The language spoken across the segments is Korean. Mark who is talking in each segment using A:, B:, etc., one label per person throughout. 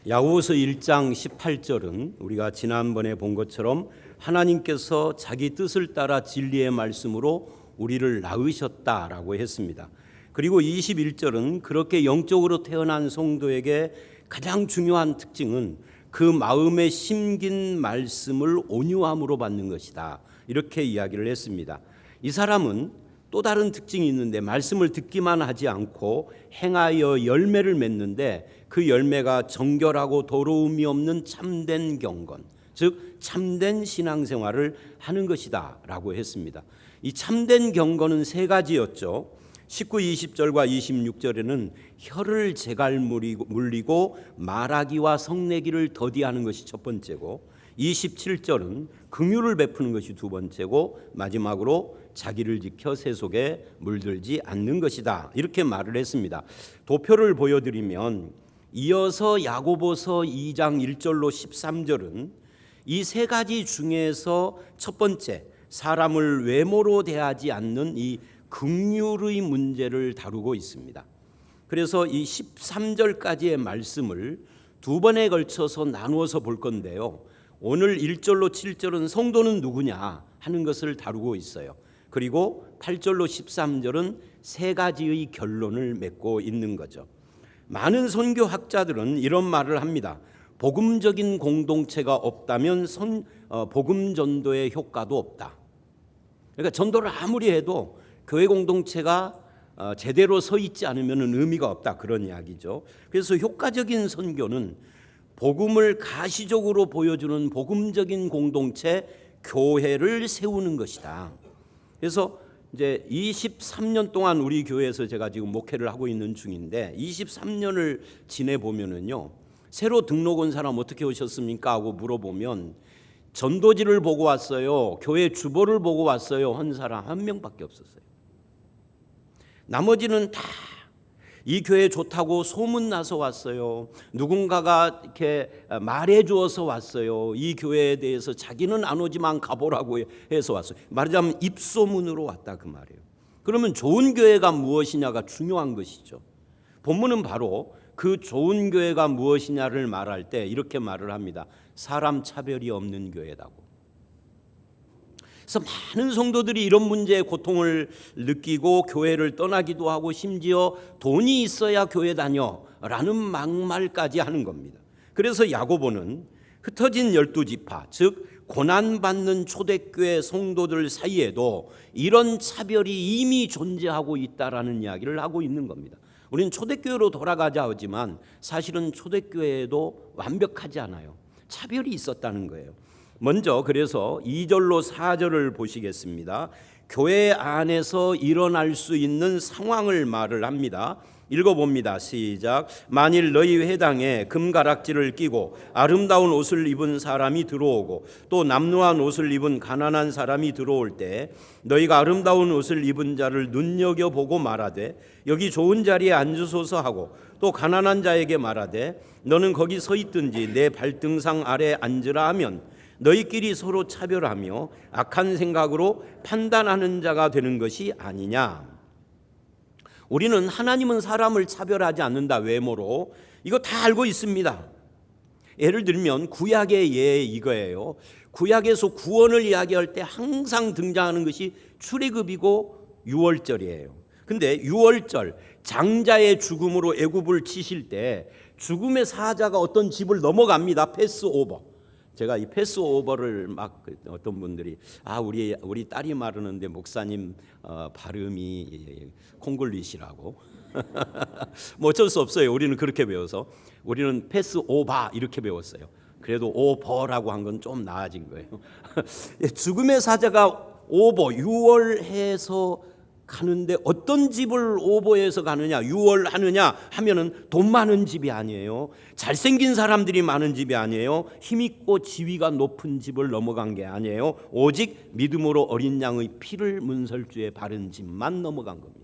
A: 야고보서 1장 18절은 우리가 지난번에 본 것처럼 하나님께서 자기 뜻을 따라 진리의 말씀으로 우리를 낳으셨다라고 했습니다. 그리고 21절은 그렇게 영적으로 태어난 성도에게 가장 중요한 특징은 그 마음에 심긴 말씀을 온유함으로 받는 것이다, 이렇게 이야기를 했습니다. 이 사람은 또 다른 특징이 있는데 말씀을 듣기만 하지 않고 행하여 열매를 맺는데 그 열매가 정결하고 더러움이 없는 참된 경건, 즉 참된 신앙생활을 하는 것이다 라고 했습니다. 이 참된 경건은 세 가지였죠. 19, 20절과 26절에는 혀를 제갈 물리고 말하기와 성내기를 더디하는 것이 첫 번째고, 27절은 긍휼을 베푸는 것이 두 번째고, 마지막으로 자기를 지켜 세속에 물들지 않는 것이다, 이렇게 말을 했습니다. 도표를 보여드리면 이어서 야고보서 2장 1절로 13절은 이 세 가지 중에서 첫 번째, 사람을 외모로 대하지 않는 이 긍휼의 문제를 다루고 있습니다. 그래서 이 13절까지의 말씀을 두 번에 걸쳐서 나누어서 볼 건데요, 오늘 1절로 7절은 성도는 누구냐 하는 것을 다루고 있어요. 그리고 8절로 13절은 세 가지의 결론을 맺고 있는 거죠. 많은 선교학자들은 이런 말을 합니다. 복음적인 공동체가 없다면 복음 전도의 효과도 없다. 그러니까 전도를 아무리 해도 교회 공동체가 제대로 서 있지 않으면 의미가 없다, 그런 이야기죠. 그래서 효과적인 선교는 복음을 가시적으로 보여주는 복음적인 공동체, 교회를 세우는 것이다. 그래서 이제 23년 동안 우리 교회에서 제가 지금 목회를 하고 있는 중인데 23년을 지내보면은요, 새로 등록 온 사람 어떻게 오셨습니까 하고 물어보면 전도지를 보고 왔어요, 교회 주보를 보고 왔어요 한 사람 한 명밖에 없었어요. 나머지는 다 이 교회 좋다고 소문나서 왔어요. 누군가가 이렇게 말해 주어서 왔어요. 이 교회에 대해서 자기는 안 오지만 가보라고 해서 왔어요. 말하자면 입소문으로 왔다, 그 말이에요. 그러면 좋은 교회가 무엇이냐가 중요한 것이죠. 본문은 바로 그 좋은 교회가 무엇이냐를 말할 때 이렇게 말을 합니다. 사람 차별이 없는 교회다고. 그래서 많은 성도들이 이런 문제에 고통을 느끼고 교회를 떠나기도 하고 심지어 돈이 있어야 교회 다녀라는 막말까지 하는 겁니다. 그래서 야고보는 흩어진 12지파, 즉 고난받는 초대교회 성도들 사이에도 이런 차별이 이미 존재하고 있다라는 이야기를 하고 있는 겁니다. 우리는 초대교회로 돌아가자 하지만 사실은 초대교회에도 완벽하지 않아요. 차별이 있었다는 거예요. 먼저 그래서 2절로 4절을 보시겠습니다. 교회 안에서 일어날 수 있는 상황을 말을 합니다. 읽어봅니다. 시작. 만일 너희 회당에 금가락지를 끼고 아름다운 옷을 입은 사람이 들어오고 또 남루한 옷을 입은 가난한 사람이 들어올 때 너희가 아름다운 옷을 입은 자를 눈여겨보고 말하되 여기 좋은 자리에 앉으소서 하고 또 가난한 자에게 말하되 너는 거기 서 있든지 내 발등상 아래 앉으라 하면 너희끼리 서로 차별하며 악한 생각으로 판단하는 자가 되는 것이 아니냐. 우리는 하나님은 사람을 차별하지 않는다, 외모로. 이거 다 알고 있습니다. 예를 들면 구약의 예 이거예요. 구약에서 구원을 이야기할 때 항상 등장하는 것이 출애굽이고 유월절이에요. 근데 유월절, 장자의 죽음으로 애굽을 치실 때 죽음의 사자가 어떤 집을 넘어갑니다. 패스오버. 제가 이 패스오버를 막 어떤 분들이 우리 딸이 말하는데 목사님 발음이 콩글리시라고 뭐 어쩔 수 없어요. 우리는 그렇게 배워서 우리는 패스오바 이렇게 배웠어요. 그래도 오버라고 한 건 좀 나아진 거예요. 죽음의 사자가 오버 유월해서 가는데 어떤 집을 오버해서 가느냐, 유월하느냐 하면은 돈 많은 집이 아니에요. 잘생긴 사람들이 많은 집이 아니에요. 힘있고 지위가 높은 집을 넘어간 게 아니에요. 오직 믿음으로 어린 양의 피를 문설주에 바른 집만 넘어간 겁니다.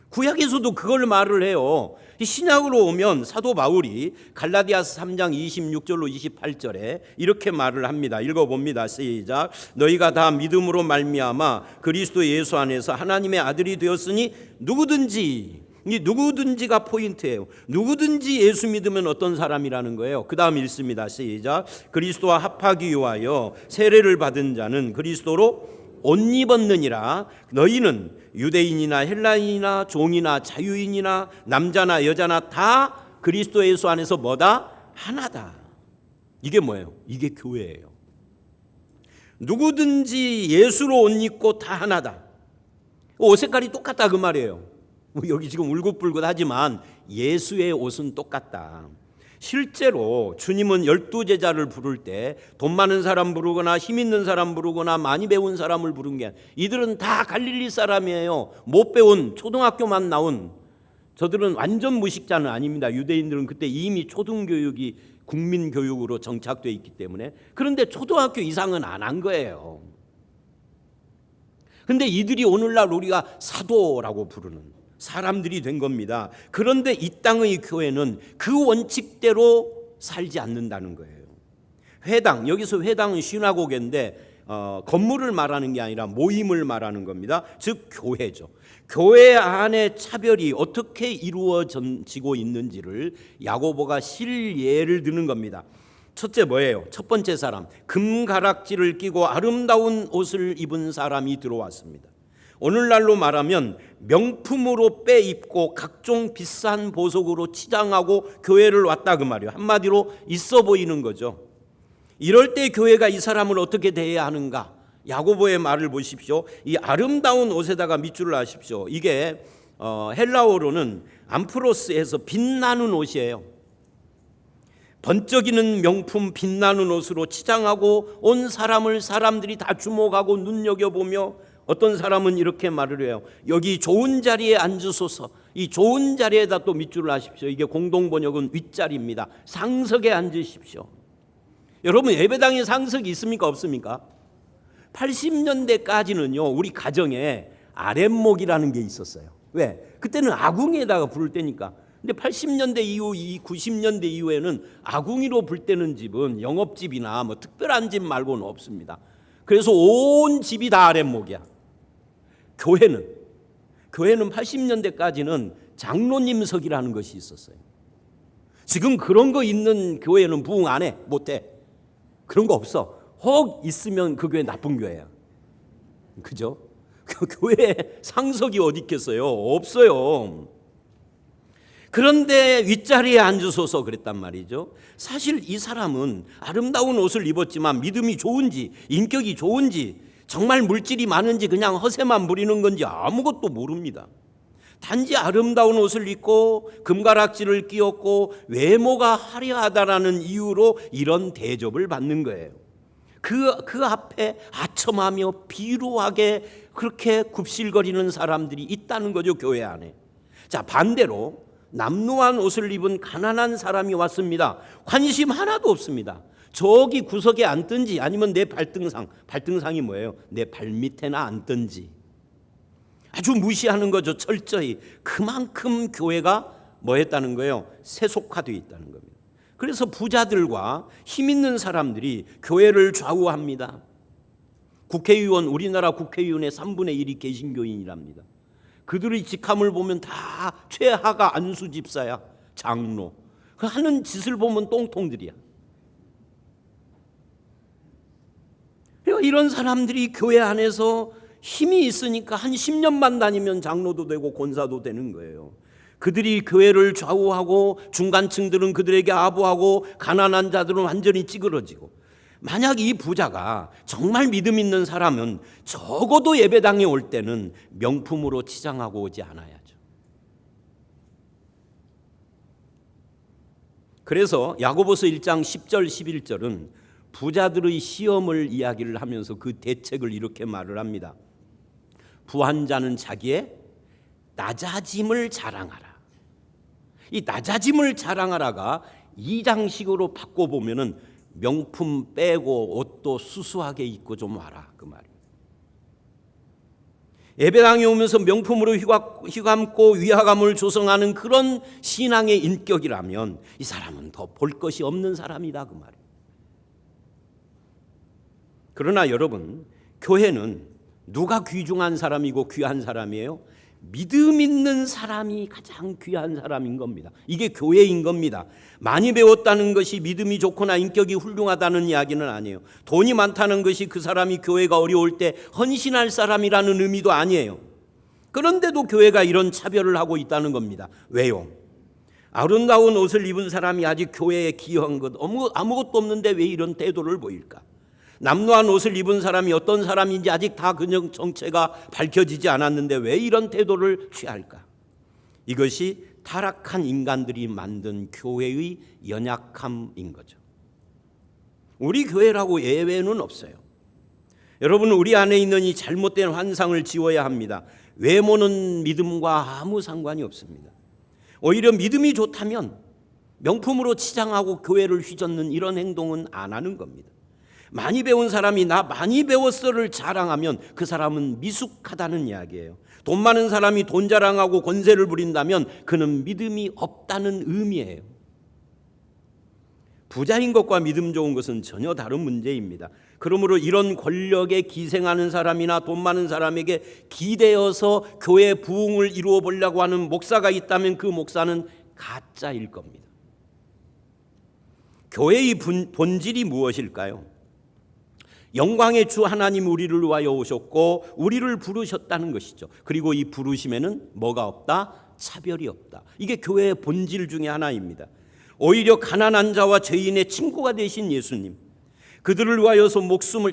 A: 구약에서도 그걸 말을 해요. 신약으로 오면 사도 바울이 갈라디아서 3장 26절로 28절에 이렇게 말을 합니다. 읽어봅니다. 시작. 너희가 다 믿음으로 말미암아 그리스도 예수 안에서 하나님의 아들이 되었으니 누구든지 이 누구든지가 포인트예요. 누구든지 예수 믿으면 어떤 사람이라는 거예요. 그 다음 읽습니다. 시작. 그리스도와 합하기 위하여 세례를 받은 자는 그리스도로 옷 입었느니라. 너희는 유대인이나 헬라인이나 종이나 자유인이나 남자나 여자나 다 그리스도 예수 안에서 뭐다? 하나다. 이게 뭐예요? 이게 교회예요. 누구든지 예수로 옷 입고 다 하나다. 옷 색깔이 똑같다 그 말이에요. 여기 지금 울긋불긋하지만 예수의 옷은 똑같다. 실제로 주님은 12제자를 부를 때 돈 많은 사람 부르거나 힘 있는 사람 부르거나 많이 배운 사람을 부른 게 아니라 이들은 다 갈릴리 사람이에요. 못 배운 초등학교만 나온, 저들은 완전 무식자는 아닙니다. 유대인들은 그때 이미 초등교육이 국민교육으로 정착되어 있기 때문에. 그런데 초등학교 이상은 안 한 거예요. 근데 이들이 오늘날 우리가 사도라고 부르는 사람들이 된 겁니다. 그런데 이 땅의 교회는 그 원칙대로 살지 않는다는 거예요. 회당, 여기서 회당은 시나고게인데 건물을 말하는 게 아니라 모임을 말하는 겁니다. 즉 교회죠. 교회 안에 차별이 어떻게 이루어지고 있는지를 야고보가 실예를 드는 겁니다. 첫째 뭐예요? 첫 번째 사람, 금가락지를 끼고 아름다운 옷을 입은 사람이 들어왔습니다. 오늘날로 말하면 명품으로 빼입고 각종 비싼 보석으로 치장하고 교회를 왔다 그 말이에요. 한마디로 있어 보이는 거죠. 이럴 때 교회가 이 사람을 어떻게 대해야 하는가? 야고보의 말을 보십시오. 이 아름다운 옷에다가 밑줄을 하십시오. 이게 헬라어로는 암프로스에서 빛나는 옷이에요. 번쩍이는 명품 빛나는 옷으로 치장하고 온 사람들이 다 주목하고 눈여겨보며 어떤 사람은 이렇게 말을 해요. 여기 좋은 자리에 앉으소서. 이 좋은 자리에다 또 밑줄을 하십시오. 이게 공동번역은 윗자리입니다. 상석에 앉으십시오. 여러분 예배당에 상석이 있습니까 없습니까? 80년대까지는요 우리 가정에 아랫목이라는 게 있었어요. 왜? 그때는 아궁이에다가 부를 때니까. 근데 80년대 이후, 90년대 이후에는 아궁이로 불 때는 집은 영업집이나 뭐 특별한 집 말고는 없습니다. 그래서 온 집이 다 아랫목이야. 교회는 80년대까지는 장로님석이라는 것이 있었어요. 지금 그런 거 있는 교회는 부흥 안 해, 못 해. 그런 거 없어. 혹 있으면 그 교회 나쁜 교회야. 그죠? 그 교회에 상석이 어디 있겠어요? 없어요. 그런데 윗자리에 앉으소서 그랬단 말이죠. 사실 이 사람은 아름다운 옷을 입었지만 믿음이 좋은지 인격이 좋은지 정말 물질이 많은지 그냥 허세만 부리는 건지 아무것도 모릅니다. 단지 아름다운 옷을 입고 금가락지를 끼웠고 외모가 화려하다라는 이유로 이런 대접을 받는 거예요. 그 앞에 아첨하며 비루하게 그렇게 굽실거리는 사람들이 있다는 거죠, 교회 안에. 자, 반대로 남루한 옷을 입은 가난한 사람이 왔습니다. 관심 하나도 없습니다. 저기 구석에 앉든지 아니면 내 발등상이 뭐예요? 내 발밑에나 앉든지. 아주 무시하는 거죠, 철저히. 그만큼 교회가 뭐 했다는 거예요? 세속화되어 있다는 겁니다. 그래서 부자들과 힘 있는 사람들이 교회를 좌우합니다. 국회의원, 우리나라 국회의원의 3분의 1이 개신교인이랍니다. 그들의 직함을 보면 다 최하가 안수 집사야, 장로. 그 하는 짓을 보면 똥통들이야. 그러니까 이런 사람들이 교회 안에서 힘이 있으니까 한 10년만 다니면 장로도 되고 권사도 되는 거예요. 그들이 교회를 좌우하고 중간층들은 그들에게 아부하고 가난한 자들은 완전히 찌그러지고. 만약 이 부자가 정말 믿음 있는 사람은 적어도 예배당에 올 때는 명품으로 치장하고 오지 않아야죠. 그래서 야고보서 1장 10절 11절은 부자들의 시험을 이야기를 하면서 그 대책을 이렇게 말을 합니다. 부한 자는 자기의 낮아짐을 자랑하라. 이 낮아짐을 자랑하라가 이 장식으로 바꿔보면은 명품 빼고 옷도 수수하게 입고 좀 와라 그 말이에요. 예배당에 오면서 명품으로 휘감고 위화감을 조성하는 그런 신앙의 인격이라면 이 사람은 더 볼 것이 없는 사람이다 그 말이에요. 그러나 여러분, 교회는 누가 귀중한 사람이고 귀한 사람이에요? 믿음 있는 사람이 가장 귀한 사람인 겁니다. 이게 교회인 겁니다. 많이 배웠다는 것이 믿음이 좋거나 인격이 훌륭하다는 이야기는 아니에요. 돈이 많다는 것이 그 사람이 교회가 어려울 때 헌신할 사람이라는 의미도 아니에요. 그런데도 교회가 이런 차별을 하고 있다는 겁니다. 왜요? 아름다운 옷을 입은 사람이 아직 교회에 기여한 것 아무것도 없는데 왜 이런 태도를 보일까? 남루한 옷을 입은 사람이 어떤 사람인지 아직 다 그 정체가 밝혀지지 않았는데 왜 이런 태도를 취할까? 이것이 타락한 인간들이 만든 교회의 연약함인 거죠. 우리 교회라고 예외는 없어요. 여러분, 우리 안에 있는 이 잘못된 환상을 지워야 합니다. 외모는 믿음과 아무 상관이 없습니다. 오히려 믿음이 좋다면 명품으로 치장하고 교회를 휘젓는 이런 행동은 안 하는 겁니다. 많이 배운 사람이 나 많이 배웠어를 자랑하면 그 사람은 미숙하다는 이야기예요. 돈 많은 사람이 돈 자랑하고 권세를 부린다면 그는 믿음이 없다는 의미예요. 부자인 것과 믿음 좋은 것은 전혀 다른 문제입니다. 그러므로 이런 권력에 기생하는 사람이나 돈 많은 사람에게 기대어서 교회 부흥을 이루어 보려고 하는 목사가 있다면 그 목사는 가짜일 겁니다. 교회의 본질이 무엇일까요? 영광의 주 하나님 우리를 위하여 오셨고 우리를 부르셨다는 것이죠. 그리고 이 부르심에는 뭐가 없다? 차별이 없다. 이게 교회의 본질 중에 하나입니다. 오히려 가난한 자와 죄인의 친구가 되신 예수님, 그들을 위하여서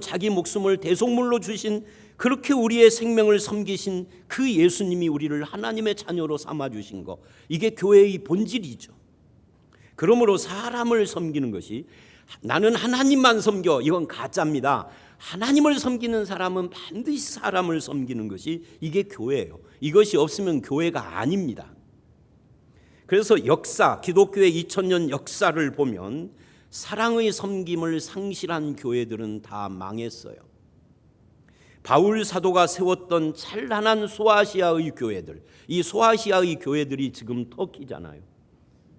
A: 자기 목숨을 대속물로 주신, 그렇게 우리의 생명을 섬기신 그 예수님이 우리를 하나님의 자녀로 삼아주신 것, 이게 교회의 본질이죠. 그러므로 사람을 섬기는 것이, 나는 하나님만 섬겨, 이건 가짜입니다. 하나님을 섬기는 사람은 반드시 사람을 섬기는 것이 이게 교회예요. 이것이 없으면 교회가 아닙니다. 그래서 기독교의 2000년 역사를 보면 사랑의 섬김을 상실한 교회들은 다 망했어요. 바울 사도가 세웠던 찬란한 소아시아의 교회들, 이 소아시아의 교회들이 지금 터키잖아요.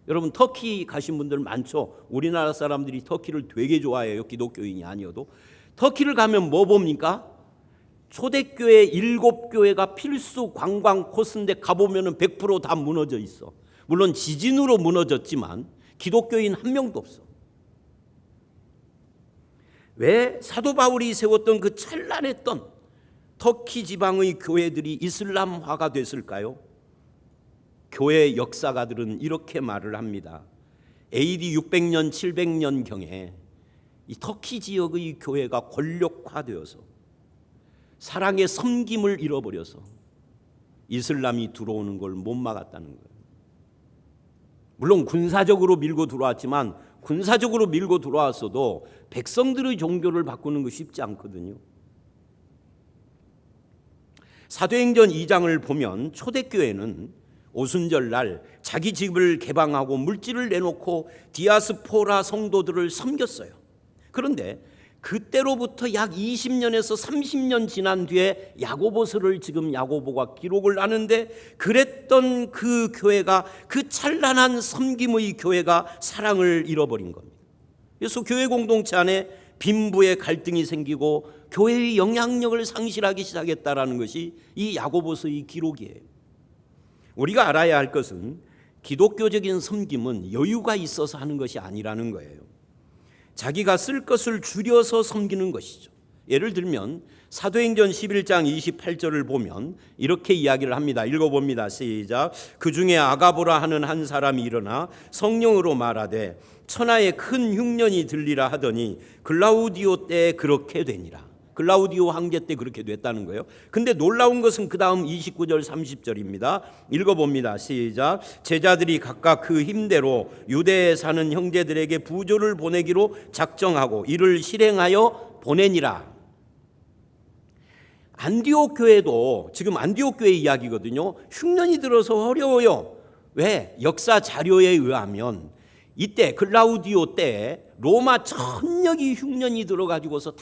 A: 여러분, 터키 가신 분들 많죠? 우리나라 사람들이 터키를 되게 좋아해요. 기독교인이 아니어도. 터키를 가면 뭐 봅니까? 초대교회 7교회가 필수 관광 코스인데 가보면 100% 다 무너져 있어. 물론 지진으로 무너졌지만 기독교인 한 명도 없어. 왜 사도 바울이 세웠던 그 찬란했던 터키 지방의 교회들이 이슬람화가 됐을까요? 교회 역사가들은 이렇게 말을 합니다. AD 600년, 700년경에 이 터키 지역의 교회가 권력화되어서 사랑의 섬김을 잃어버려서 이슬람이 들어오는 걸 못 막았다는 거예요. 물론 군사적으로 밀고 들어왔지만 군사적으로 밀고 들어왔어도 백성들의 종교를 바꾸는 거 쉽지 않거든요. 사도행전 2장을 보면 초대교회는 오순절날 자기 집을 개방하고 물질을 내놓고 디아스포라 성도들을 섬겼어요. 그런데 그때로부터 약 20년에서 30년 지난 뒤에 야고보서를 지금 야고보가 기록을 하는데, 그랬던 그 교회가, 그 찬란한 섬김의 교회가 사랑을 잃어버린 겁니다. 그래서 교회 공동체 안에 빈부의 갈등이 생기고 교회의 영향력을 상실하기 시작했다라는 것이 이 야고보서의 기록이에요. 우리가 알아야 할 것은 기독교적인 섬김은 여유가 있어서 하는 것이 아니라는 거예요. 자기가 쓸 것을 줄여서 섬기는 것이죠. 예를 들면 사도행전 11장 28절을 보면 이렇게 이야기를 합니다. 읽어봅니다. 시작. 그 중에 아가보라 하는 한 사람이 일어나 성령으로 말하되 천하에 큰 흉년이 들리라 하더니 글라우디오 때에 그렇게 되니라. 글라우디오 황제 때 그렇게 됐다는 거예요. 근데 놀라운 것은 그 다음 29절 30절입니다. 읽어봅니다. 시작. 제자들이 각각 그 힘대로 유대에 사는 형제들에게 부조를 보내기로 작정하고 이를 실행하여 보내니라. 안디옥 교회도 지금 안디옥 교회 이야기거든요. 흉년이 들어서 어려워요. 왜? 역사 자료에 의하면 이때 글라우디오 때 로마 전역이 흉년이 들어가지고서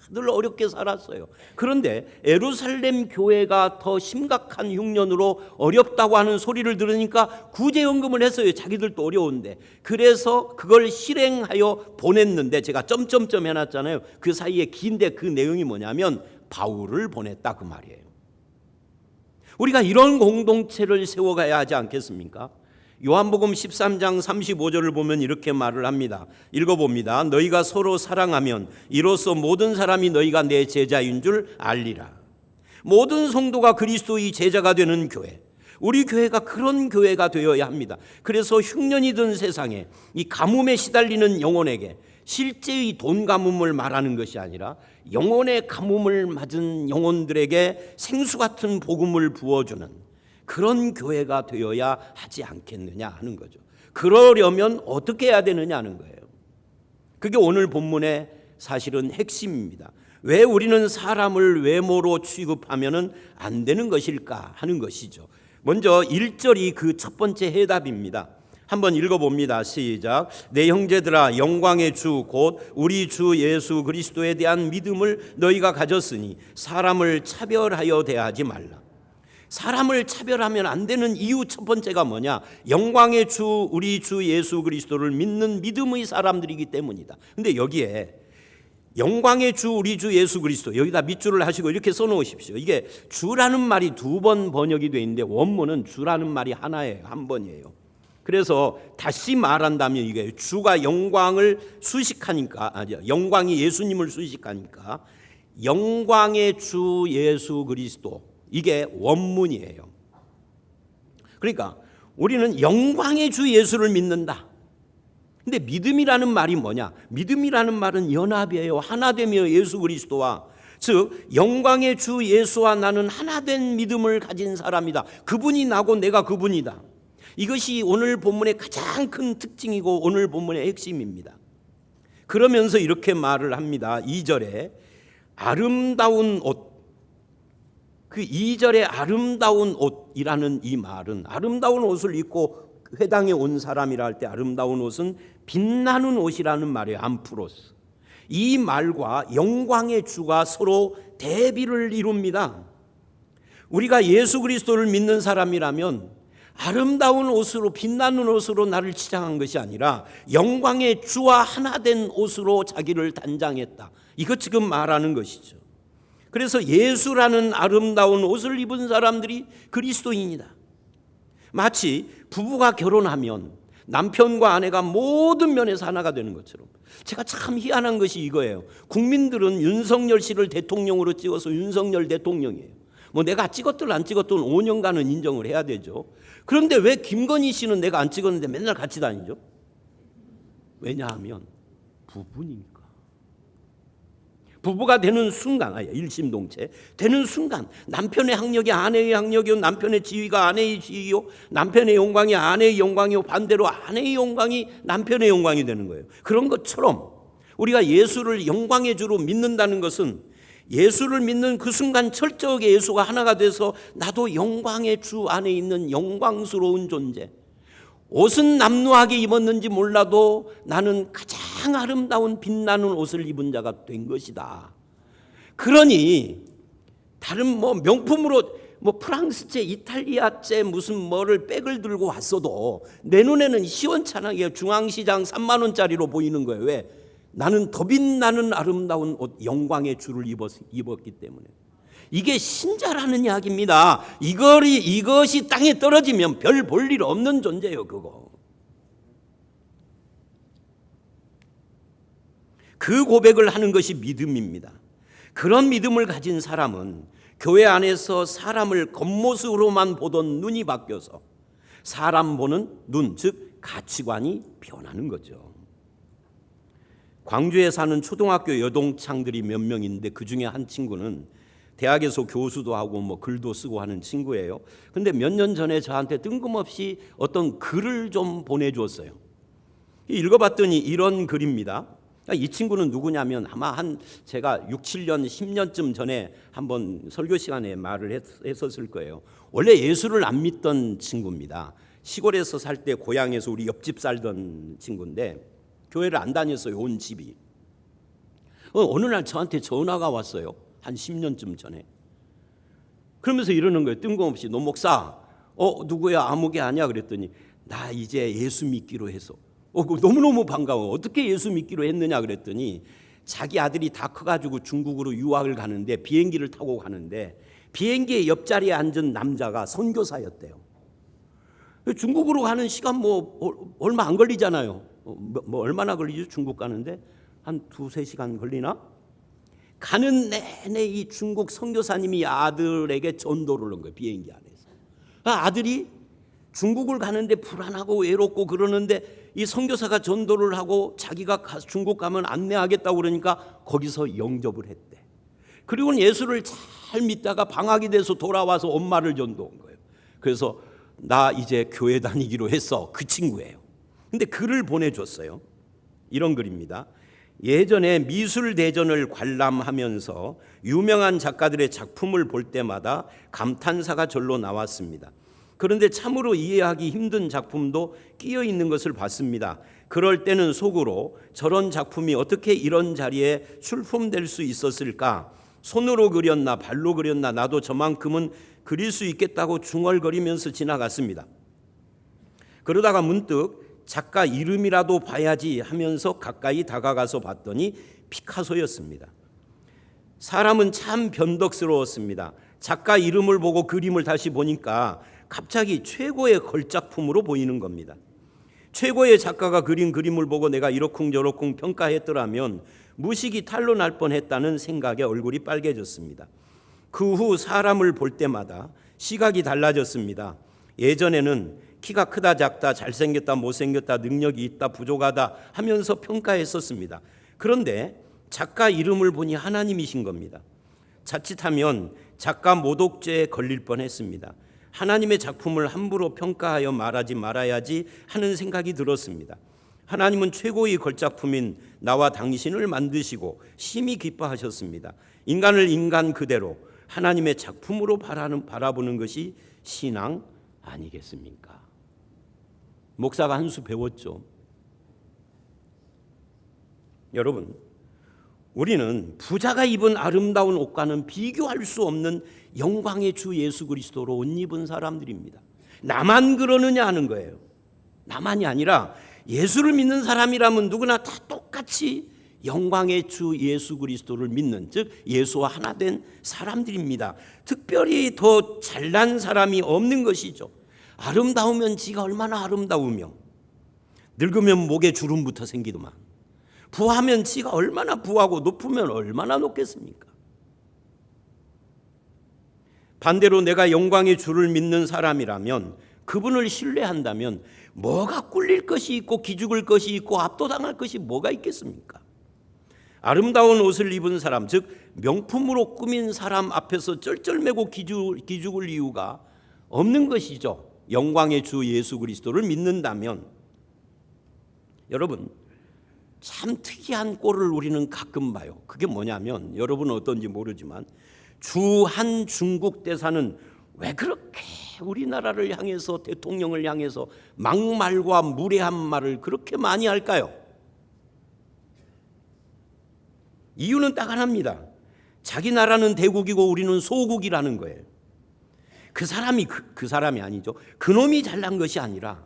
A: 다들 어렵게 살았어요. 그런데 예루살렘 교회가 더 심각한 흉년으로 어렵다고 하는 소리를 들으니까 구제연금을 했어요. 자기들도 어려운데. 그래서 그걸 실행하여 보냈는데, 제가 점점점 해놨잖아요. 그 사이에 긴데 그 내용이 뭐냐면 바울을 보냈다 그 말이에요. 우리가 이런 공동체를 세워가야 하지 않겠습니까? 요한복음 13장 35절을 보면 이렇게 말을 합니다. 읽어봅니다. 너희가 서로 사랑하면 이로써 모든 사람이 너희가 내 제자인 줄 알리라. 모든 성도가 그리스도의 제자가 되는 교회, 우리 교회가 그런 교회가 되어야 합니다. 그래서 흉년이 든 세상에 이 가뭄에 시달리는 영혼에게 실제의 돈 가뭄을 말하는 것이 아니라 영혼의 가뭄을 맞은 영혼들에게 생수 같은 복음을 부어주는 그런 교회가 되어야 하지 않겠느냐 하는 거죠. 그러려면 어떻게 해야 되느냐 하는 거예요. 그게 오늘 본문의 사실은 핵심입니다. 왜 우리는 사람을 외모로 취급하면 안 되는 것일까 하는 것이죠. 먼저 1절이 그 첫 번째 해답입니다. 한번 읽어봅니다. 시작. 내 형제들아, 영광의 주 곧 우리 주 예수 그리스도에 대한 믿음을 너희가 가졌으니 사람을 차별하여 대하지 말라. 사람을 차별하면 안 되는 이유 첫 번째가 뭐냐? 영광의 주 우리 주 예수 그리스도를 믿는 믿음의 사람들이기 때문이다. 근데 여기에 영광의 주 우리 주 예수 그리스도, 여기다 밑줄을 하시고 이렇게 써놓으십시오. 이게 주라는 말이 두 번 번역이 돼 있는데 원문은 주라는 말이 하나예요. 한 번이에요. 그래서 다시 말한다면 이게 주가 영광을 수식하니까, 영광이 예수님을 수식하니까 영광의 주 예수 그리스도, 이게 원문이에요. 그러니까 우리는 영광의 주 예수를 믿는다. 근데 믿음이라는 말이 뭐냐? 믿음이라는 말은 연합이에요. 하나되며 예수 그리스도와, 즉 영광의 주 예수와 나는 하나된 믿음을 가진 사람이다. 그분이 나고 내가 그분이다. 이것이 오늘 본문의 가장 큰 특징이고 오늘 본문의 핵심입니다. 그러면서 이렇게 말을 합니다. 2절에 아름다운 옷, 그 2절에 아름다운 옷이라는 이 말은, 아름다운 옷을 입고 회당에 온 사람이라 할 때 아름다운 옷은 빛나는 옷이라는 말이에요. 암프로스. 이 말과 영광의 주가 서로 대비를 이룹니다. 우리가 예수 그리스도를 믿는 사람이라면 아름다운 옷으로, 빛나는 옷으로 나를 치장한 것이 아니라 영광의 주와 하나된 옷으로 자기를 단장했다. 이것 지금 말하는 것이죠. 그래서 예수라는 아름다운 옷을 입은 사람들이 그리스도인이다. 마치 부부가 결혼하면 남편과 아내가 모든 면에서 하나가 되는 것처럼. 제가 참 희한한 것이 이거예요. 국민들은 윤석열 씨를 대통령으로 찍어서 윤석열 대통령이에요. 뭐 내가 찍었든 안 찍었든 5년간은 인정을 해야 되죠. 그런데 왜 김건희 씨는 내가 안 찍었는데 맨날 같이 다니죠? 왜냐하면 부부니까. 부부가 되는 순간, 일심동체 되는 순간 남편의 학력이 아내의 학력이요, 남편의 지위가 아내의 지위요, 남편의 영광이 아내의 영광이요, 반대로 아내의 영광이 남편의 영광이 되는 거예요. 그런 것처럼 우리가 예수를 영광의 주로 믿는다는 것은 예수를 믿는 그 순간 철저하게 예수가 하나가 돼서 나도 영광의 주 안에 있는 영광스러운 존재, 옷은 남루하게 입었는지 몰라도 나는 가장 아름다운 빛나는 옷을 입은 자가 된 것이다. 그러니 다른 뭐 명품으로 뭐 프랑스제, 이탈리아제 무슨 뭐를 백을 들고 왔어도 내 눈에는 시원찮게 중앙시장 3만 원짜리로 보이는 거예요. 왜? 나는 더 빛나는 아름다운 옷, 영광의 주를 입었기 때문에. 이게 신자라는 이야기입니다. 이것이 땅에 떨어지면 별 볼 일 없는 존재예요. 그거. 그 고백을 하는 것이 믿음입니다. 그런 믿음을 가진 사람은 교회 안에서 사람을 겉모습으로만 보던 눈이 바뀌어서 사람 보는 눈, 즉 가치관이 변하는 거죠. 광주에 사는 초등학교 여동창들이 몇 명 있는데 그 중에 한 친구는 대학에서 교수도 하고 뭐 글도 쓰고 하는 친구예요. 근데 몇 년 전에 저한테 뜬금없이 어떤 글을 좀 보내주었어요. 읽어봤더니 이런 글입니다. 이 친구는 누구냐면 아마 제가 6, 7년, 10년쯤 전에 한번 설교 시간에 말을 했었을 거예요. 원래 예수를 안 믿던 친구입니다. 시골에서 살 때 고향에서 우리 옆집 살던 친구인데 교회를 안 다녔어요. 온 집이. 어느 날 저한테 전화가 왔어요. 한 10년쯤 전에. 그러면서 이러는 거예요. 뜬금없이. 노 목사, 누구야? 아무개 아니야? 그랬더니 나 이제 예수 믿기로 해서. 너무너무 반가워. 어떻게 예수 믿기로 했느냐 그랬더니 자기 아들이 다 커가지고 중국으로 유학을 가는데 비행기를 타고 가는데 비행기의 옆자리에 앉은 남자가 선교사였대요. 중국으로 가는 시간 얼마 안 걸리잖아요. 얼마나 걸리죠? 중국 가는데 한 2-3시간 걸리나? 가는 내내 이 중국 선교사님이 아들에게 전도를 한 거예요. 비행기 안에서. 아들이 중국을 가는데 불안하고 외롭고 그러는데 이 선교사가 전도를 하고 자기가 중국 가면 안내하겠다고 그러니까 거기서 영접을 했대. 그리고는 예수를 잘 믿다가 방학이 돼서 돌아와서 엄마를 전도한 거예요. 그래서 나 이제 교회 다니기로 했어. 그 친구예요. 근데 글을 보내줬어요. 이런 글입니다. 예전에 미술대전을 관람하면서 유명한 작가들의 작품을 볼 때마다 감탄사가 절로 나왔습니다. 그런데 참으로 이해하기 힘든 작품도 끼어 있는 것을 봤습니다. 그럴 때는 속으로 저런 작품이 어떻게 이런 자리에 출품될 수 있었을까? 손으로 그렸나 발로 그렸나 나도 저만큼은 그릴 수 있겠다고 중얼거리면서 지나갔습니다. 그러다가 문득 작가 이름이라도 봐야지 하면서 가까이 다가가서 봤더니 피카소였습니다. 사람은 참 변덕스러웠습니다. 작가 이름을 보고 그림을 다시 보니까 갑자기 최고의 걸작품으로 보이는 겁니다. 최고의 작가가 그린 그림을 보고 내가 이러쿵저러쿵 평가했더라면 무식이 탄로 날 뻔했다는 생각에 얼굴이 빨개졌습니다. 그 후 사람을 볼 때마다 시각이 달라졌습니다. 예전에는 키가 크다 작다 잘생겼다 못생겼다 능력이 있다 부족하다 하면서 평가했었습니다. 그런데 작가 이름을 보니 하나님이신 겁니다. 자칫하면 작가 모독죄에 걸릴 뻔했습니다. 하나님의 작품을 함부로 평가하여 말하지 말아야지 하는 생각이 들었습니다. 하나님은 최고의 걸작품인 나와 당신을 만드시고 심히 기뻐하셨습니다. 인간을 인간 그대로 하나님의 작품으로 바라보는 것이 신앙 아니겠습니까? 목사가 한 수 배웠죠. 여러분, 우리는 부자가 입은 아름다운 옷과는 비교할 수 없는 영광의 주 예수 그리스도로 옷 입은 사람들입니다. 나만 그러느냐 하는 거예요. 나만이 아니라 예수를 믿는 사람이라면 누구나 다 똑같이 영광의 주 예수 그리스도를 믿는, 즉 예수와 하나 된 사람들입니다. 특별히 더 잘난 사람이 없는 것이죠. 아름다우면 지가 얼마나 아름다우며 늙으면 목에 주름부터 생기더만 부하면 지가 얼마나 부하고 높으면 얼마나 높겠습니까? 반대로 내가 영광의 주를 믿는 사람이라면, 그분을 신뢰한다면 뭐가 꿀릴 것이 있고 기죽을 것이 있고 압도당할 것이 뭐가 있겠습니까? 아름다운 옷을 입은 사람, 즉 명품으로 꾸민 사람 앞에서 쩔쩔매고 기죽을 이유가 없는 것이죠. 영광의 주 예수 그리스도를 믿는다면. 여러분, 참 특이한 꼴을 우리는 가끔 봐요. 그게 뭐냐면, 여러분은 어떤지 모르지만 주한 중국 대사는 왜 그렇게 우리나라를 향해서, 대통령을 향해서 막말과 무례한 말을 그렇게 많이 할까요? 이유는 딱 하나입니다. 자기 나라는 대국이고 우리는 소국이라는 거예요. 그 사람이 아니죠. 그놈이 잘난 것이 아니라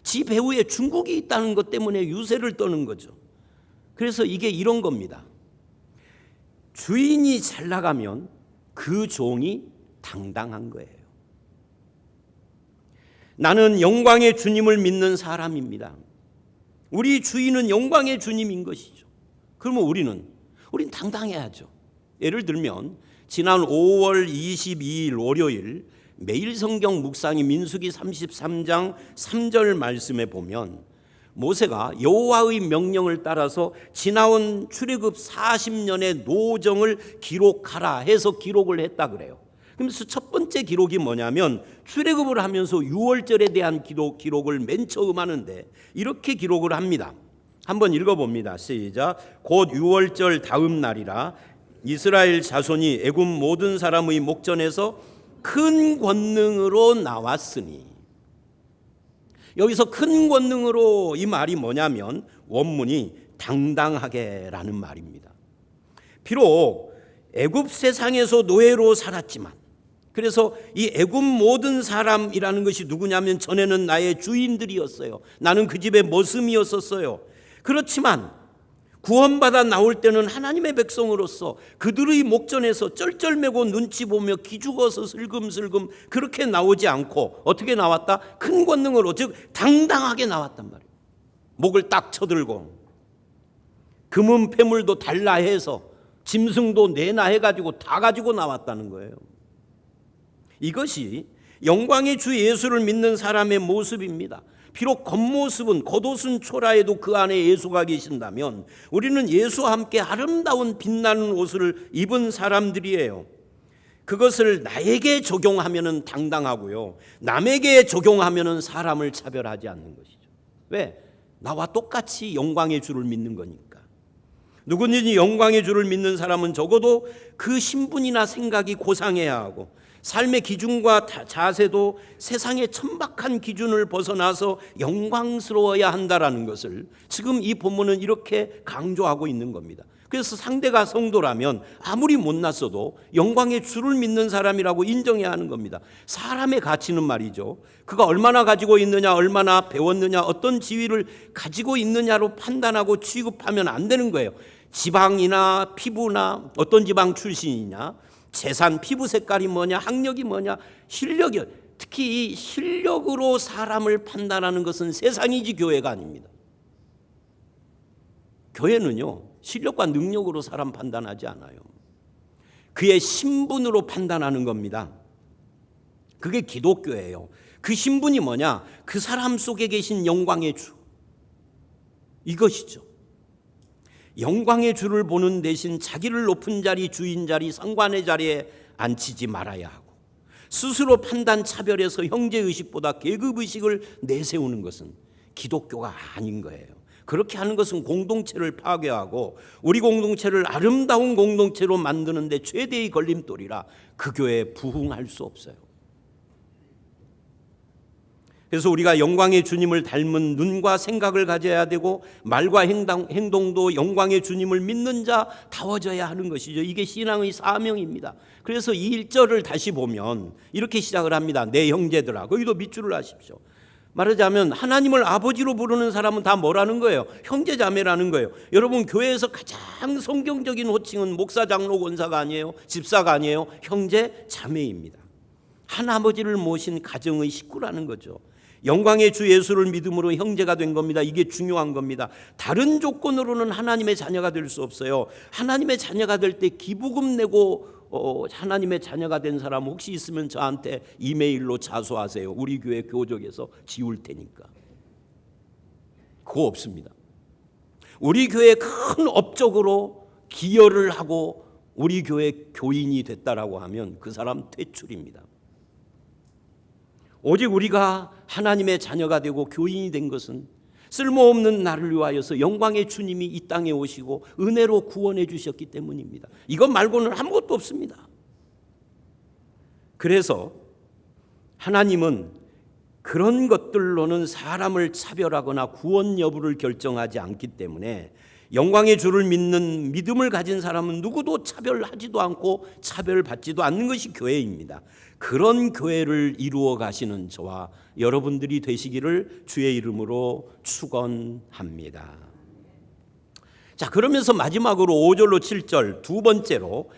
A: 지 배후에 중국이 있다는 것 때문에 유세를 떠는 거죠. 그래서 이게 이런 겁니다. 주인이 잘 나가면 그 종이 당당한 거예요. 나는 영광의 주님을 믿는 사람입니다. 우리 주인은 영광의 주님인 것이죠. 그러면 우린 당당해야죠. 예를 들면 지난 5월 22일 월요일 매일 성경 묵상이 민수기 33장 3절 말씀에 보면 모세가 여호와의 명령을 따라서 지나온 출애굽 40년의 노정을 기록하라 해서 기록을 했다 그래요. 그래서 첫 번째 기록이 뭐냐면 출애굽을 하면서 6월절에 대한 기록을 맨 처음 하는데 이렇게 기록을 합니다. 한번 읽어봅니다. 시작. 곧 6월절 다음 날이라 이스라엘 자손이 애굽 모든 사람의 목전에서 큰 권능으로 나왔으니. 여기서 큰 권능으로 이 말이 뭐냐면 원문이 당당하게라는 말입니다. 비록 애굽 세상에서 노예로 살았지만, 그래서 이 애굽 모든 사람이라는 것이 누구냐면 전에는 나의 주인들이었어요. 나는 그 집의 머슴이었었어요. 그렇지만 구원받아 나올 때는 하나님의 백성으로서 그들의 목전에서 쩔쩔매고 눈치 보며 기죽어서 슬금슬금 그렇게 나오지 않고 어떻게 나왔다? 큰 권능으로, 즉 당당하게 나왔단 말이에요. 목을 딱 쳐들고 금은 패물도 달라 해서 짐승도 내나 해가지고 다 가지고 나왔다는 거예요. 이것이 영광의 주 예수를 믿는 사람의 모습입니다. 비록 겉모습은 겉옷은 초라해도 그 안에 예수가 계신다면 우리는 예수와 함께 아름다운 빛나는 옷을 입은 사람들이에요. 그것을 나에게 적용하면 당당하고요, 남에게 적용하면 사람을 차별하지 않는 것이죠. 왜? 나와 똑같이 영광의 주를 믿는 거니까. 누구든지 영광의 주를 믿는 사람은 적어도 그 신분이나 생각이 고상해야 하고 삶의 기준과 자세도 세상의 천박한 기준을 벗어나서 영광스러워야 한다라는 것을 지금 이 본문은 이렇게 강조하고 있는 겁니다. 그래서 상대가 성도라면 아무리 못났어도 영광의 주를 믿는 사람이라고 인정해야 하는 겁니다. 사람의 가치는 말이죠, 그가 얼마나 가지고 있느냐, 얼마나 배웠느냐, 어떤 지위를 가지고 있느냐로 판단하고 취급하면 안 되는 거예요. 지방이나 피부나 어떤 지방 출신이냐, 재산, 피부 색깔이 뭐냐, 학력이 뭐냐, 실력이, 특히 이 실력으로 사람을 판단하는 것은 세상이지 교회가 아닙니다. 교회는요, 실력과 능력으로 사람 판단하지 않아요. 그의 신분으로 판단하는 겁니다. 그게 기독교예요. 그 신분이 뭐냐? 그 사람 속에 계신 영광의 주, 이것이죠. 영광의 주를 보는 대신 자기를 높은 자리, 주인 자리, 상관의 자리에 앉히지 말아야 하고 스스로 판단 차별해서 형제의식보다 계급의식을 내세우는 것은 기독교가 아닌 거예요. 그렇게 하는 것은 공동체를 파괴하고 우리 공동체를 아름다운 공동체로 만드는 데 최대의 걸림돌이라 그 교회에 부흥할 수 없어요. 그래서 우리가 영광의 주님을 닮은 눈과 생각을 가져야 되고 말과 행동도 영광의 주님을 믿는 자다워져야 하는 것이죠. 이게 신앙의 사명입니다. 그래서 이 1절을 다시 보면 이렇게 시작을 합니다. 내 형제들아, 거기도 밑줄을 하십시오. 말하자면 하나님을 아버지로 부르는 사람은 다 뭐라는 거예요? 형제자매라는 거예요. 여러분, 교회에서 가장 성경적인 호칭은 목사, 장로, 권사가 아니에요, 집사가 아니에요, 형제자매입니다. 한 아버지를 모신 가정의 식구라는 거죠. 영광의 주 예수를 믿음으로 형제가 된 겁니다. 이게 중요한 겁니다. 다른 조건으로는 하나님의 자녀가 될 수 없어요. 하나님의 자녀가 될 때 기부금 내고 하나님의 자녀가 된 사람 혹시 있으면 저한테 이메일로 자수하세요. 우리 교회 교적에서 지울 테니까. 그거 없습니다. 우리 교회 큰 업적으로 기여를 하고 우리 교회 교인이 됐다라고 하면 그 사람 퇴출입니다. 오직 우리가 하나님의 자녀가 되고 교인이 된 것은 쓸모없는 나를 위하여서 영광의 주님이 이 땅에 오시고 은혜로 구원해 주셨기 때문입니다. 이것 말고는 아무것도 없습니다. 그래서 하나님은 그런 것들로는 사람을 차별하거나 구원 여부를 결정하지 않기 때문에 영광의 주를 믿는 믿음을 가진 사람은 누구도 차별하지도 않고 차별받지도 않는 것이 교회입니다. 그런 교회를 이루어 가시는 저와 여러분들이 되시기를 주의 이름으로 축원합니다. 자, 그러면서 마지막으로 5절로 7절 두 번째로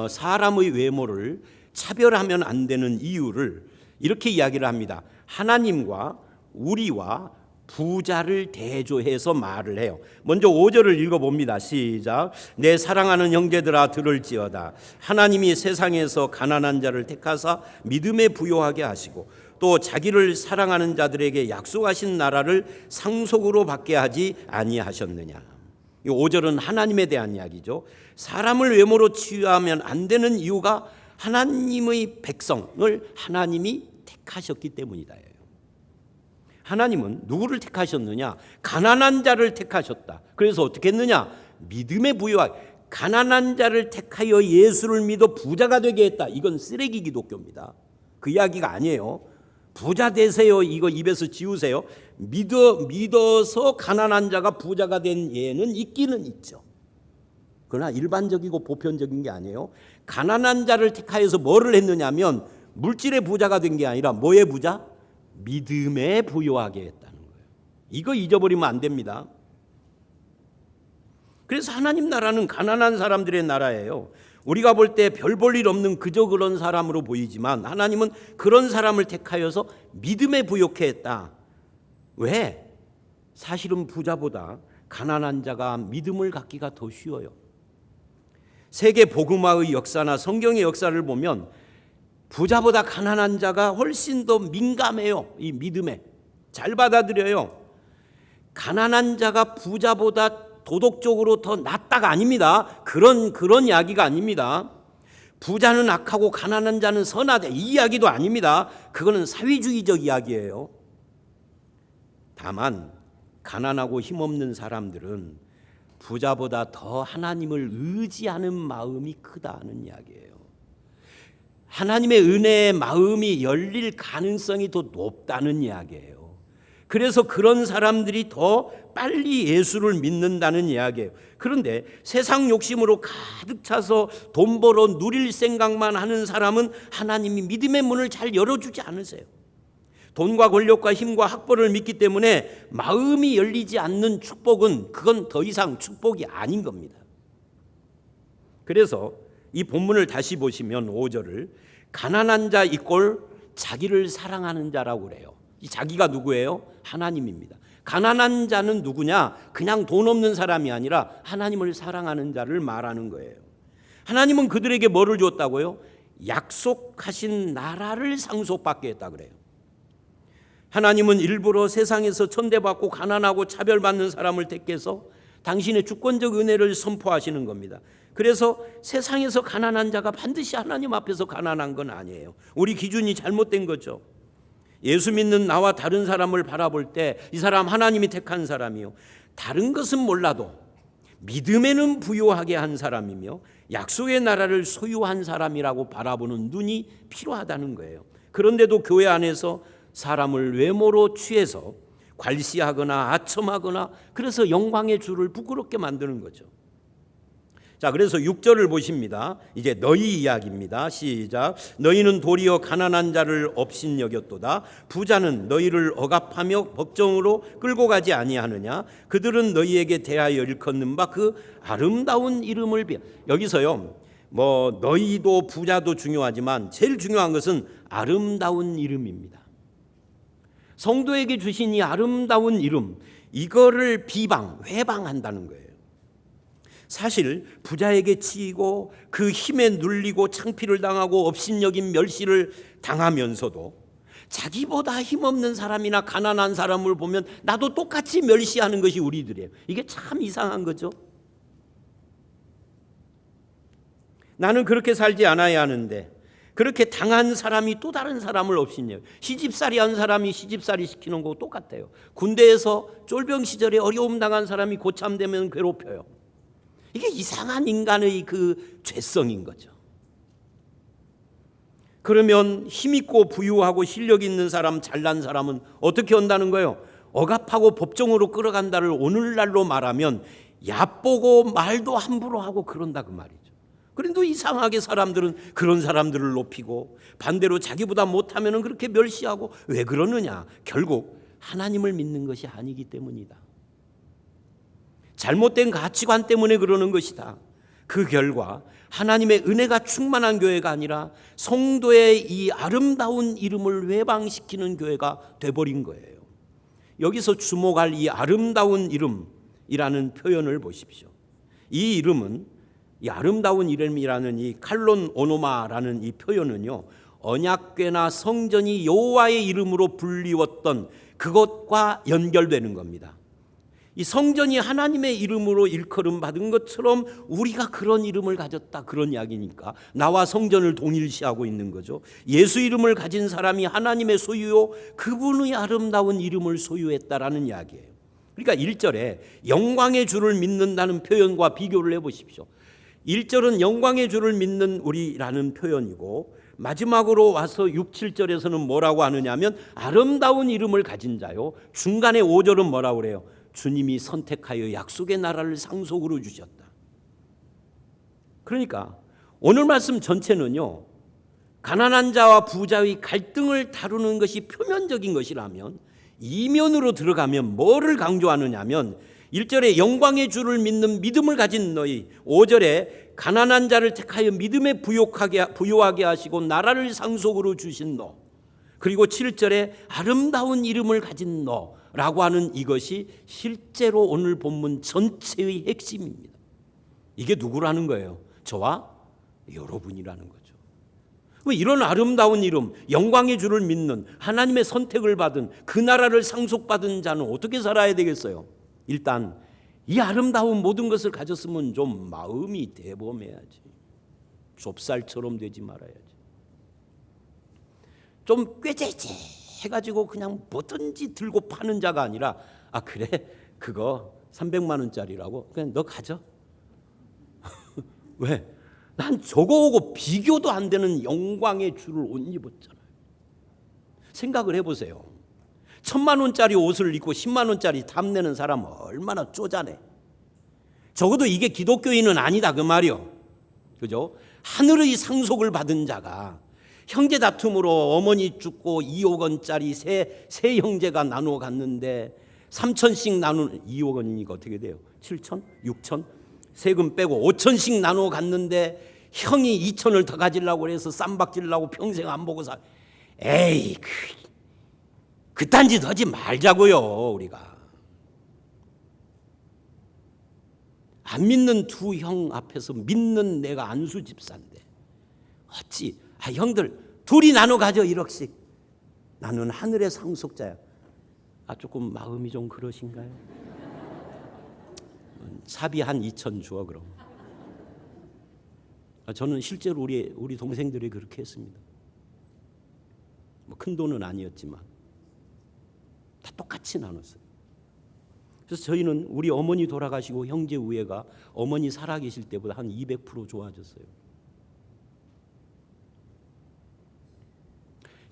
A: 사람의 외모를 차별하면 안 되는 이유를 이렇게 이야기를 합니다. 하나님과 우리와 부자를 대조해서 말을 해요. 먼저 5절을 읽어봅니다. 시작. 내 사랑하는 형제들아 들을지어다. 하나님이 세상에서 가난한 자를 택하사 믿음에 부요하게 하시고 또 자기를 사랑하는 자들에게 약속하신 나라를 상속으로 받게 하지 아니하셨느냐. 이 5절은 하나님에 대한 이야기죠. 사람을 외모로 치유하면 안 되는 이유가 하나님의 백성을 하나님이 택하셨기 때문이다. 하나님은 누구를 택하셨느냐? 가난한 자를 택하셨다. 그래서 어떻게 했느냐? 믿음에 부여하게. 가난한 자를 택하여 예수를 믿어 부자가 되게 했다. 이건 쓰레기 기독교입니다. 그 이야기가 아니에요. 부자 되세요, 이거 입에서 지우세요. 믿어서 가난한 자가 부자가 된 예는 있기는 있죠. 그러나 일반적이고 보편적인 게 아니에요. 가난한 자를 택하여서 뭐를 했느냐면 물질의 부자가 된 게 아니라 뭐의 부자? 믿음에 부여하게 했다는 거예요. 이거 잊어버리면 안 됩니다. 그래서 하나님 나라는 가난한 사람들의 나라예요. 우리가 볼 때 별 볼 일 없는 그저 그런 사람으로 보이지만 하나님은 그런 사람을 택하여서 믿음에 부욕해 했다. 왜? 사실은 부자보다 가난한 자가 믿음을 갖기가 더 쉬워요. 세계 복음화의 역사나 성경의 역사를 보면 부자보다 가난한 자가 훨씬 더 민감해요. 이 믿음에 잘 받아들여요. 가난한 자가 부자보다 도덕적으로 더 낫다가 아닙니다. 그런 이야기가 아닙니다. 부자는 악하고 가난한 자는 선하다, 이 이야기도 아닙니다. 그거는 사회주의적 이야기예요. 다만 가난하고 힘없는 사람들은 부자보다 더 하나님을 의지하는 마음이 크다는 이야기예요. 하나님의 은혜의 마음이 열릴 가능성이 더 높다는 이야기예요. 그래서 그런 사람들이 더 빨리 예수를 믿는다는 이야기예요. 그런데 세상 욕심으로 가득 차서 돈 벌어 누릴 생각만 하는 사람은 하나님이 믿음의 문을 잘 열어주지 않으세요. 돈과 권력과 힘과 학벌을 믿기 때문에 마음이 열리지 않는 축복은 그건 더 이상 축복이 아닌 겁니다. 그래서 이 본문을 다시 보시면 5절을 가난한 자 이꼴 자기를 사랑하는 자라고 그래요. 이 자기가 누구예요? 하나님입니다. 가난한 자는 누구냐? 그냥 돈 없는 사람이 아니라 하나님을 사랑하는 자를 말하는 거예요. 하나님은 그들에게 뭐를 줬다고요? 약속하신 나라를 상속받게 했다 그래요. 하나님은 일부러 세상에서 천대받고 가난하고 차별받는 사람을 택해서 당신의 주권적 은혜를 선포하시는 겁니다. 그래서 세상에서 가난한 자가 반드시 하나님 앞에서 가난한 건 아니에요. 우리 기준이 잘못된 거죠. 예수 믿는 나와 다른 사람을 바라볼 때 이 사람 하나님이 택한 사람이요, 다른 것은 몰라도 믿음에는 부유하게 한 사람이며 약속의 나라를 소유한 사람이라고 바라보는 눈이 필요하다는 거예요. 그런데도 교회 안에서 사람을 외모로 취해서 괄시하거나 아첨하거나 그래서 영광의 주를 부끄럽게 만드는 거죠. 자, 그래서 6절을 보십니다. 이제 너희 이야기입니다. 시작. 너희는 도리어 가난한 자를 업신여겼도다. 부자는 너희를 억압하며 법정으로 끌고 가지 아니하느냐. 그들은 너희에게 대하여 일컫는 바 그 아름다운 이름을 비하. 여기서요, 뭐 너희도 부자도 중요하지만 제일 중요한 것은 아름다운 이름입니다. 성도에게 주신 이 아름다운 이름, 이거를 회방한다는 거예요. 사실 부자에게 치이고 그 힘에 눌리고 창피를 당하고 업신여긴 멸시를 당하면서도 자기보다 힘없는 사람이나 가난한 사람을 보면 나도 똑같이 멸시하는 것이 우리들이에요. 이게 참 이상한 거죠. 나는 그렇게 살지 않아야 하는데 그렇게 당한 사람이 또 다른 사람을 업신여겨. 시집살이 한 사람이 시집살이 시키는 거고 똑같아요. 군대에서 쫄병 시절에 어려움 당한 사람이 고참되면 괴롭혀요. 이게 이상한 인간의 그 죄성인 거죠. 그러면 힘있고 부유하고 실력 있는 사람, 잘난 사람은 어떻게 한다는 거예요? 억압하고 법정으로 끌어간다를 오늘날로 말하면 얕보고 말도 함부로 하고 그런다 그 말이죠. 그런데 이상하게 사람들은 그런 사람들을 높이고 반대로 자기보다 못하면 그렇게 멸시하고 왜 그러느냐? 결국 하나님을 믿는 것이 아니기 때문이다. 잘못된 가치관 때문에 그러는 것이다. 그 결과 하나님의 은혜가 충만한 교회가 아니라 성도의 이 아름다운 이름을 회방시키는 교회가 돼버린 거예요. 여기서 주목할 이 아름다운 이름이라는 표현을 보십시오. 이 이름은, 이 아름다운 이름이라는 이 칼론 오노마라는 이 표현은요, 언약궤나 성전이 여호와의 이름으로 불리웠던 그것과 연결되는 겁니다. 이 성전이 하나님의 이름으로 일컬음 받은 것처럼 우리가 그런 이름을 가졌다, 그런 이야기니까 나와 성전을 동일시하고 있는 거죠. 예수 이름을 가진 사람이 하나님의 소유요, 그분의 아름다운 이름을 소유했다라는 이야기예요. 그러니까 1절에 영광의 주를 믿는다는 표현과 비교를 해보십시오. 1절은 영광의 주를 믿는 우리라는 표현이고 마지막으로 와서 6, 7절에서는 뭐라고 하느냐 하면 아름다운 이름을 가진 자요, 중간에 5절은 뭐라고 그래요? 주님이 선택하여 약속의 나라를 상속으로 주셨다. 그러니까 오늘 말씀 전체는요, 가난한 자와 부자의 갈등을 다루는 것이 표면적인 것이라면 이면으로 들어가면 뭐를 강조하느냐 하면 1절에 영광의 주를 믿는 믿음을 가진 너희, 5절에 가난한 자를 택하여 믿음에 부요하게 하시고 나라를 상속으로 주신 너, 그리고 7절에 아름다운 이름을 가진 너라고 하는 이것이 실제로 오늘 본문 전체의 핵심입니다. 이게 누구라는 거예요? 저와 여러분이라는 거죠. 이런 아름다운 이름, 영광의 주를 믿는, 하나님의 선택을 받은, 그 나라를 상속받은 자는 어떻게 살아야 되겠어요? 일단 이 아름다운 모든 것을 가졌으면 좀 마음이 대범해야지. 좁쌀처럼 되지 말아야지. 좀 꾀재재 해가지고 그냥 뭐든지 들고 파는 자가 아니라, 아 그래 그거 300만 원짜리라고 그냥 너 가져. 왜? 난 저거하고 비교도 안 되는 영광의 주를 옷 입었잖아요. 생각을 해보세요. 1000만 원짜리 옷을 입고 10만 원짜리 탐내는 사람은 얼마나 쪼잔해. 적어도 이게 기독교인은 아니다 그 말이요. 그죠? 하늘의 상속을 받은 자가 형제 다툼으로 어머니 죽고 2억 원짜리 세 형제가 나누어 갔는데 3천씩 나누는 2억 원이니까 어떻게 돼요? 7천? 6천? 세금 빼고 5천씩 나누어 갔는데 형이 2천을 더 가지려고 해서 쌈박질라고 평생 안 보고 살. 에이 그딴 짓 하지 말자고요. 우리가 안 믿는 두 형 앞에서 믿는 내가 안수 집사인데 어찌 형들 둘이 나눠 가져 1억씩. 나는 하늘의 상속자야. 조금 마음이 좀 그러신가요? 사비 한 2천 주어 그럼. 저는 실제로 우리 동생들이 그렇게 했습니다. 큰 돈은 아니었지만 다 똑같이 나눴어요. 그래서 저희는 우리 어머니 돌아가시고 형제 우애가 어머니 살아계실 때보다 한 200% 좋아졌어요.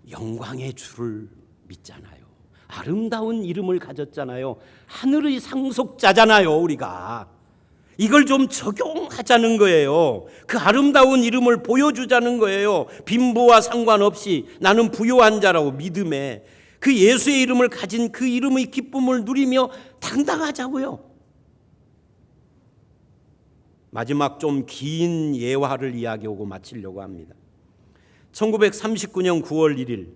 A: 영광의 주를 믿잖아요. 아름다운 이름을 가졌잖아요. 하늘의 상속자잖아요. 우리가 이걸 좀 적용하자는 거예요. 그 아름다운 이름을 보여주자는 거예요. 빈부와 상관없이 나는 부요한 자라고 믿음에 그 예수의 이름을 가진 그 이름의 기쁨을 누리며 당당하자고요. 마지막 좀 긴 예화를 이야기하고 마치려고 합니다. 1939년 9월 1일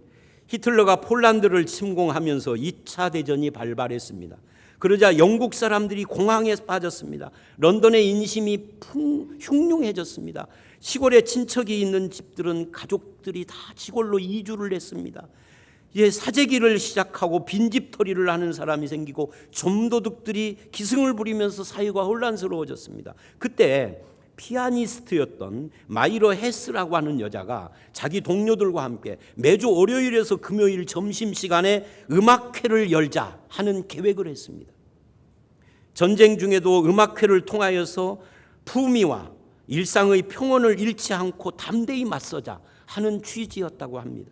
A: 히틀러가 폴란드를 침공하면서 2차 대전이 발발했습니다. 그러자 영국 사람들이 공황에 빠졌습니다. 런던의 인심이 흉흉해졌습니다. 시골에 친척이 있는 집들은 가족들이 다 시골로 이주를 했습니다. 이제 사재기를 시작하고 빈집털이를 하는 사람이 생기고 좀도둑들이 기승을 부리면서 사회가 혼란스러워졌습니다. 그때 피아니스트였던 마이러 헤스라고 하는 여자가 자기 동료들과 함께 매주 월요일에서 금요일 점심시간에 음악회를 열자 하는 계획을 했습니다. 전쟁 중에도 음악회를 통하여서 품위와 일상의 평온을 잃지 않고 담대히 맞서자 하는 취지였다고 합니다.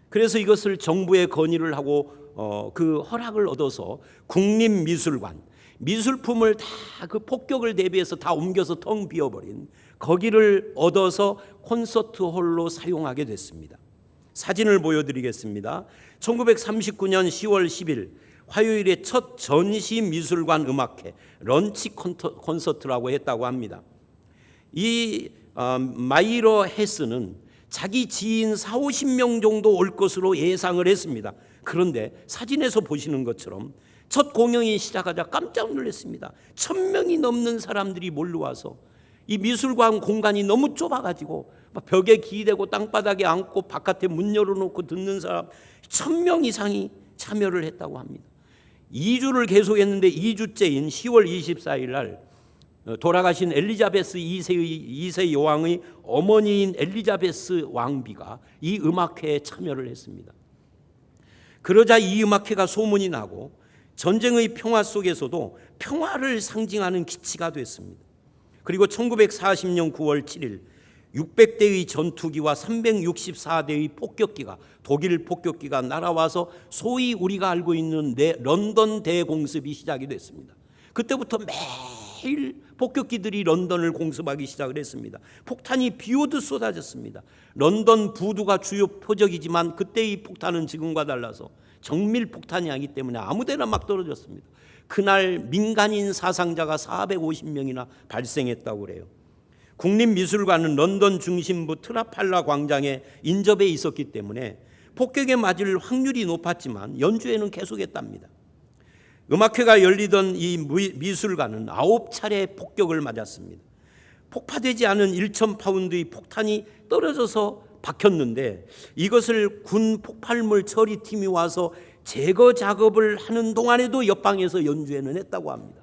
A: 그래서 이것을 정부에 건의를 하고 그 허락을 얻어서 국립미술관, 미술품을 다 그 폭격을 대비해서 다 옮겨서 텅 비어버린 거기를 얻어서 콘서트홀로 사용하게 됐습니다. 사진을 보여드리겠습니다. 1939년 10월 10일 화요일에 첫 전시미술관 음악회 런치 콘서트라고 했다고 합니다. 이 마이러 헤스는 자기 지인 4, 50명 정도 올 것으로 예상을 했습니다. 그런데 사진에서 보시는 것처럼 첫 공연이 시작하자 깜짝 놀랐습니다. 1000명이 넘는 사람들이 몰려와서 이 미술관 공간이 너무 좁아가지고 벽에 기대고 땅바닥에 앉고 바깥에 문 열어놓고 듣는 사람 1000명 이상이 참여를 했다고 합니다. 2주를 계속했는데 2주째인 10월 24일 날 돌아가신 엘리자베스 2세 여왕의 어머니인 엘리자베스 왕비가 이 음악회에 참여를 했습니다. 그러자 이 음악회가 소문이 나고 전쟁의 평화 속에서도 평화를 상징하는 기치가 됐습니다. 그리고 1940년 9월 7일 600대의 전투기와 364대의 폭격기가 독일 폭격기가 날아와서 소위 우리가 알고 있는 런던 대공습이 시작이 됐습니다. 그때부터 매일 폭격기들이 런던을 공습하기 시작을 했습니다. 폭탄이 비오듯 쏟아졌습니다. 런던 부두가 주요 표적이지만 그때의 폭탄은 지금과 달라서 정밀 폭탄이 아니기 때문에 아무데나 막 떨어졌습니다. 그날 민간인 사상자가 450명이나 발생했다고 그래요. 국립미술관은 런던 중심부 트라팔라 광장에 인접해 있었기 때문에 폭격에 맞을 확률이 높았지만 연주회는 계속했답니다. 음악회가 열리던 이 미술관은 9차례 폭격을 맞았습니다. 폭파되지 않은 1,000파운드의 폭탄이 떨어져서 박혔는데 이것을 군 폭발물 처리팀이 와서 제거 작업을 하는 동안에도 옆방에서 연주회는 했다고 합니다.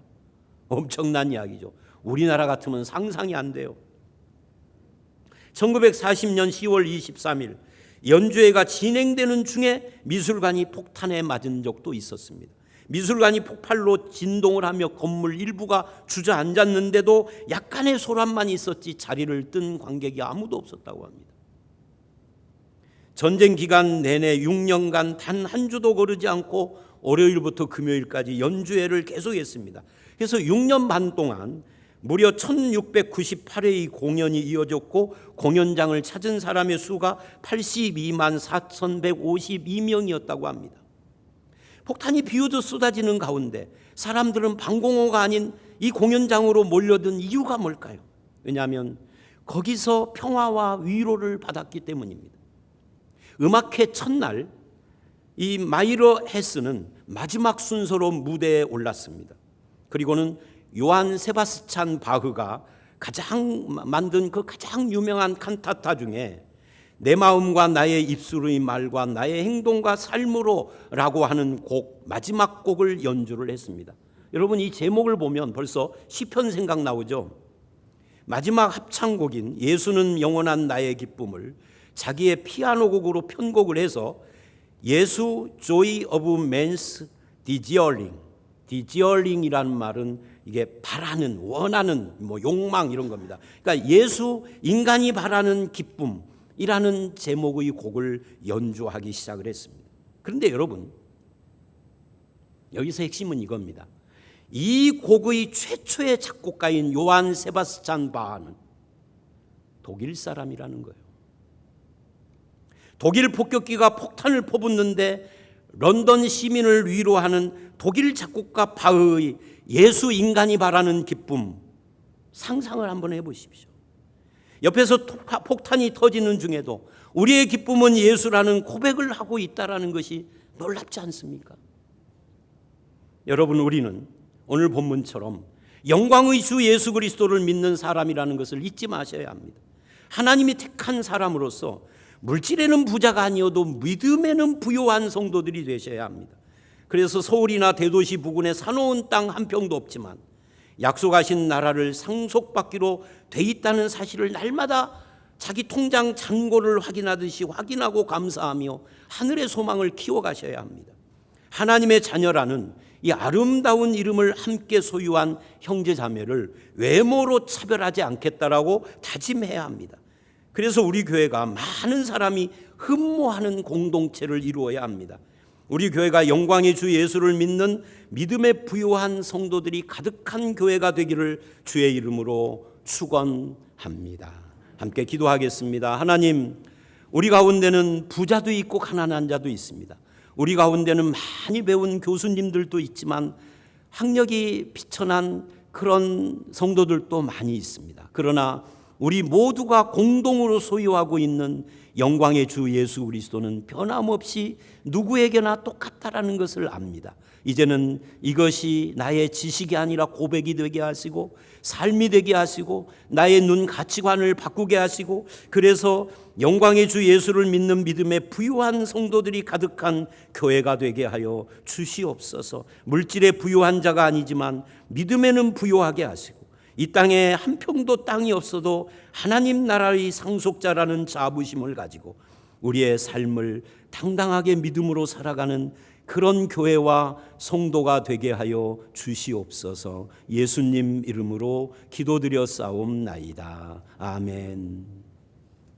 A: 엄청난 이야기죠. 우리나라 같으면 상상이 안 돼요. 1940년 10월 23일 연주회가 진행되는 중에 미술관이 폭탄에 맞은 적도 있었습니다. 미술관이 폭발로 진동을 하며 건물 일부가 주저앉았는데도 약간의 소란만 있었지 자리를 뜬 관객이 아무도 없었다고 합니다. 전쟁 기간 내내 6년간 단 한 주도 거르지 않고 월요일부터 금요일까지 연주회를 계속했습니다. 그래서 6년 반 동안 무려 1698회의 공연이 이어졌고 공연장을 찾은 사람의 수가 82만 4,152명이었다고 합니다. 폭탄이 비오듯 쏟아지는 가운데 사람들은 방공호가 아닌 이 공연장으로 몰려든 이유가 뭘까요? 왜냐하면 거기서 평화와 위로를 받았기 때문입니다. 음악회 첫날 이 마이러 헤스는 마지막 순서로 무대에 올랐습니다. 그리고는 요한 세바스찬 바흐가 만든 그 가장 유명한 칸타타 중에 내 마음과 나의 입술의 말과 나의 행동과 삶으로 라고 하는 곡, 마지막 곡을 연주를 했습니다. 여러분 이 제목을 보면 벌써 시편 생각 나오죠. 마지막 합창곡인 예수는 영원한 나의 기쁨을 자기의 피아노 곡으로 편곡을 해서 예수 Joy of Man's Desiring이라는 말은 이게 바라는, 원하는, 욕망 이런 겁니다. 그러니까 예수 인간이 바라는 기쁨이라는 제목의 곡을 연주하기 시작을 했습니다. 그런데 여러분 여기서 핵심은 이겁니다. 이 곡의 최초의 작곡가인 요한 세바스찬 바하는 독일 사람이라는 거예요. 독일 폭격기가 폭탄을 퍼붓는데 런던 시민을 위로하는 독일 작곡가 바흐의 예수 인간이 바라는 기쁨 상상을 한번 해보십시오. 옆에서 폭탄이 터지는 중에도 우리의 기쁨은 예수라는 고백을 하고 있다는 것이 놀랍지 않습니까? 여러분 우리는 오늘 본문처럼 영광의 주 예수 그리스도를 믿는 사람이라는 것을 잊지 마셔야 합니다. 하나님이 택한 사람으로서 물질에는 부자가 아니어도 믿음에는 부요한 성도들이 되셔야 합니다. 그래서 서울이나 대도시 부근에 사놓은 땅 한 평도 없지만 약속하신 나라를 상속받기로 돼 있다는 사실을 날마다 자기 통장 잔고를 확인하듯이 확인하고 감사하며 하늘의 소망을 키워가셔야 합니다. 하나님의 자녀라는 이 아름다운 이름을 함께 소유한 형제자매를 외모로 차별하지 않겠다라고 다짐해야 합니다. 그래서 우리 교회가 많은 사람이 흠모하는 공동체를 이루어야 합니다. 우리 교회가 영광의 주 예수를 믿는 믿음에 부요한 성도들이 가득한 교회가 되기를 주의 이름으로 축원합니다. 함께 기도하겠습니다. 하나님, 우리 가운데는 부자도 있고 가난한 자도 있습니다. 우리 가운데는 많이 배운 교수님들도 있지만 학력이 비천한 그런 성도들도 많이 있습니다. 그러나 우리 모두가 공동으로 소유하고 있는 영광의 주 예수 그리스도는 변함없이 누구에게나 똑같다라는 것을 압니다. 이제는 이것이 나의 지식이 아니라 고백이 되게 하시고 삶이 되게 하시고 나의 눈 가치관을 바꾸게 하시고 그래서 영광의 주 예수를 믿는 믿음에 부유한 성도들이 가득한 교회가 되게 하여 주시옵소서. 물질에 부유한 자가 아니지만 믿음에는 부유하게 하시고 이 땅에 한 평도 땅이 없어도 하나님 나라의 상속자라는 자부심을 가지고 우리의 삶을 당당하게 믿음으로 살아가는 그런 교회와 성도가 되게 하여 주시옵소서. 예수님 이름으로 기도드려 싸움나이다. 아멘.